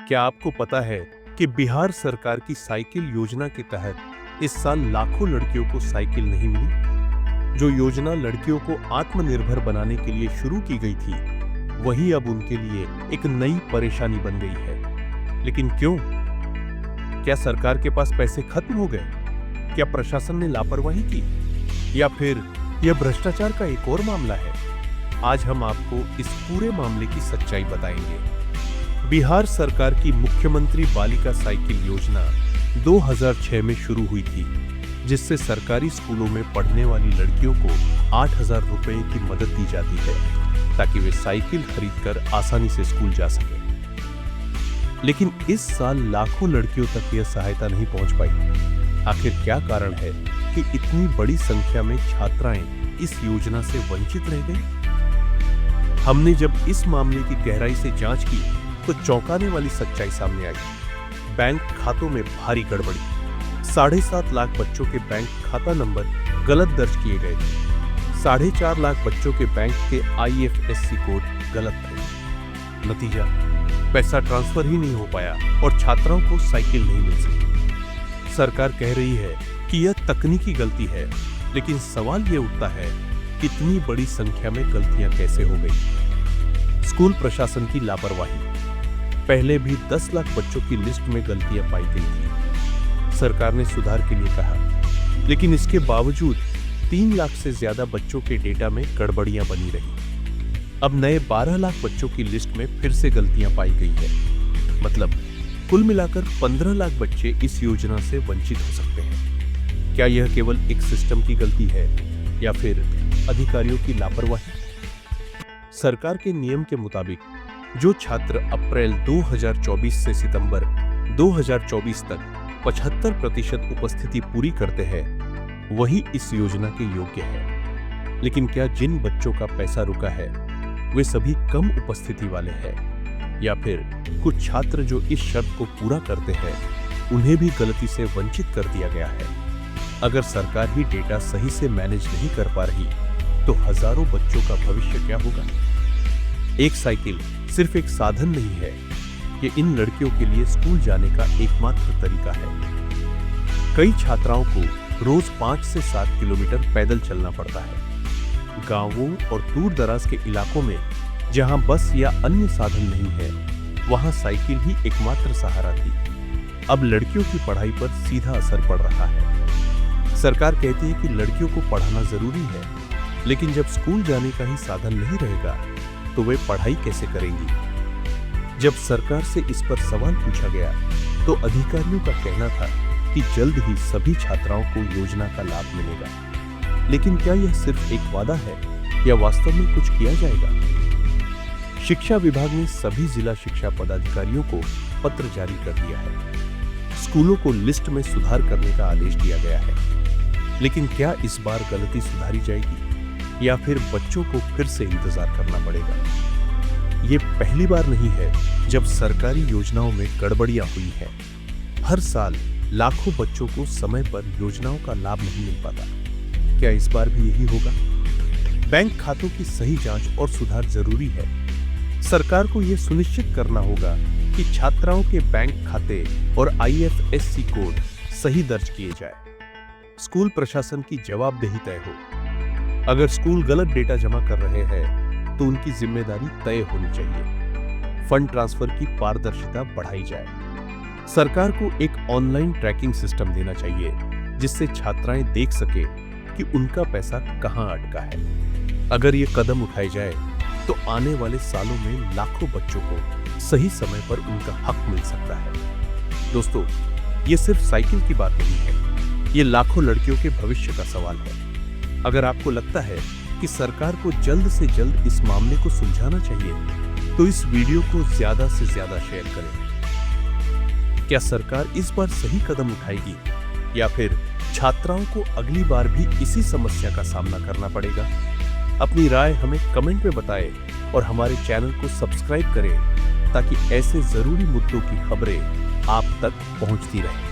क्या आपको पता है कि बिहार सरकार की साइकिल योजना के तहत इस साल लाखों लड़कियों को साइकिल नहीं मिली? जो योजना लड़कियों को आत्मनिर्भर बनाने के लिए शुरू की गई थी, वही अब उनके लिए एक नई परेशानी बन गई है। लेकिन क्यों? क्या सरकार के पास पैसे खत्म हो गए? क्या प्रशासन ने लापरवाही की? या फिर यह भ्रष्टाचार का एक और मामला है? आज हम आपको इस पूरे मामले की सच्चाई बताएंगे। बिहार सरकार की मुख्यमंत्री बालिका साइकिल योजना 2006 में शुरू हुई थी, जिससे सरकारी स्कूलों में पढ़ने वाली लड़कियों को 8,000 रुपए की मदद दी जाती है, ताकि वे साइकिल खरीदकर आसानी से स्कूल जा सकें। लेकिन इस साल लाखों लड़कियों तक यह सहायता नहीं पहुंच पाई। आखिर क्या कारण है कि इतनी बड़ी संख्या में छात्राएं इस योजना से वंचित रह गई? हमने जब इस मामले की गहराई से जांच की तो चौंकाने वाली सच्चाई सामने आई। बैंक खातों में भारी गड़बड़ी। 7.5 लाख बच्चों के बैंक खाता नंबर गलत दर्ज किए गए थे। 4.5 लाख बच्चों के बैंक के IFSC कोड गलत थे। नतीजा, पैसा ट्रांसफर ही नहीं हो पाया और छात्राओं को साइकिल नहीं मिल सकी। सरकार कह रही है कि यह तकनीकी गलती है, लेकिन सवाल यह उठता है, इतनी बड़ी संख्या में गलतियां कैसे हो गई? स्कूल प्रशासन की लापरवाही। पहले भी 10 लाख बच्चों की लिस्ट में गलतियां पाई गई थी। सरकार ने सुधार के लिए कहा, लेकिन इसके बावजूद 3 लाख से ज्यादा बच्चों के डेटा में गड़बड़ियां बनी रही। अब नए 12 लाख बच्चों की लिस्ट में फिर से गलतियां पाई गई है। मतलब कुल मिलाकर 15 लाख बच्चे इस योजना से वंचित हो सकते हैं। क्या यह केवल एक सिस्टम की गलती है या फिर अधिकारियों की लापरवाही? सरकार के नियम के मुताबिक जो छात्र अप्रैल 2024 से सितंबर 2024 तक 75% उपस्थिति पूरी करते हैं, वही इस योजना के योग्य है। लेकिन क्या जिन बच्चों का पैसा रुका है, वे सभी कम उपस्थिति वाले हैं, या फिर कुछ छात्र जो इस शर्त को पूरा करते हैं, उन्हें भी गलती से वंचित कर दिया गया है? अगर सरकार ही डेटा सही से मैनेज नहीं कर पा रही, तो हजारों बच्चों का भविष्य क्या होगा? एक साइकिल सिर्फ एक साधन नहीं है, ये इन लड़कियों के लिए स्कूल जाने का एकमात्र तरीका है। कई छात्राओं को रोज 5 से 7 किलोमीटर पैदल चलना पड़ता है। गांवों और दूर दराज के इलाकों में जहां बस या अन्य साधन नहीं है, वहां साइकिल ही एकमात्र सहारा थी। अब लड़कियों की पढ़ाई पर सीधा असर पड़ रहा है। सरकार कहती है कि लड़कियों को पढ़ाना जरूरी है, लेकिन जब स्कूल जाने का ही साधन नहीं रहेगा, तो वे पढ़ाई कैसे करेंगी? जब सरकार से इस पर सवाल पूछा गया, तो अधिकारियों का कहना था कि जल्द ही सभी छात्राओं को योजना का लाभ मिलेगा। लेकिन क्या यह सिर्फ एक वादा है या वास्तव में कुछ किया जाएगा? शिक्षा विभाग ने सभी जिला शिक्षा पदाधिकारियों को पत्र जारी कर दिया है। स्कूलों को लिस्ट में सुधार करने का आदेश दिया गया है। लेकिन क्या इस बार गलती सुधारी जाएगी या फिर बच्चों को फिर से इंतजार करना पड़ेगा? ये पहली बार नहीं है जब सरकारी योजनाओं में गड़बड़ियां हुई हैं। हर साल लाखों बच्चों को समय पर योजनाओं का लाभ नहीं मिल पाता। क्या इस बार भी यही होगा? बैंक खातों की सही जांच और सुधार जरूरी है। सरकार को यह सुनिश्चित करना होगा कि छात्राओं के बैंक खाते और IFSC कोड सही दर्ज किए जाए। स्कूल प्रशासन की जवाबदेही तय हो। अगर स्कूल गलत डेटा जमा कर रहे हैं, तो उनकी जिम्मेदारी तय होनी चाहिए। फंड ट्रांसफर की पारदर्शिता बढ़ाई जाए। सरकार को एक ऑनलाइन ट्रैकिंग सिस्टम देना चाहिए, जिससे छात्राएं देख सके कि उनका पैसा कहां अटका है। अगर ये कदम उठाए जाए, तो आने वाले सालों में लाखों बच्चों को सही समय पर उनका हक मिल सकता है। दोस्तों, ये सिर्फ साइकिल की बात नहीं है, ये लाखों लड़कियों के भविष्य का सवाल है। अगर आपको लगता है कि सरकार को जल्द से जल्द इस मामले को सुलझाना चाहिए, तो इस वीडियो को ज्यादा से ज्यादा शेयर करें। क्या सरकार इस बार सही कदम उठाएगी या फिर छात्राओं को अगली बार भी इसी समस्या का सामना करना पड़ेगा? अपनी राय हमें कमेंट में बताएं और हमारे चैनल को सब्सक्राइब करें, ताकि ऐसे जरूरी मुद्दों की खबरें आप तक पहुंचती रहें।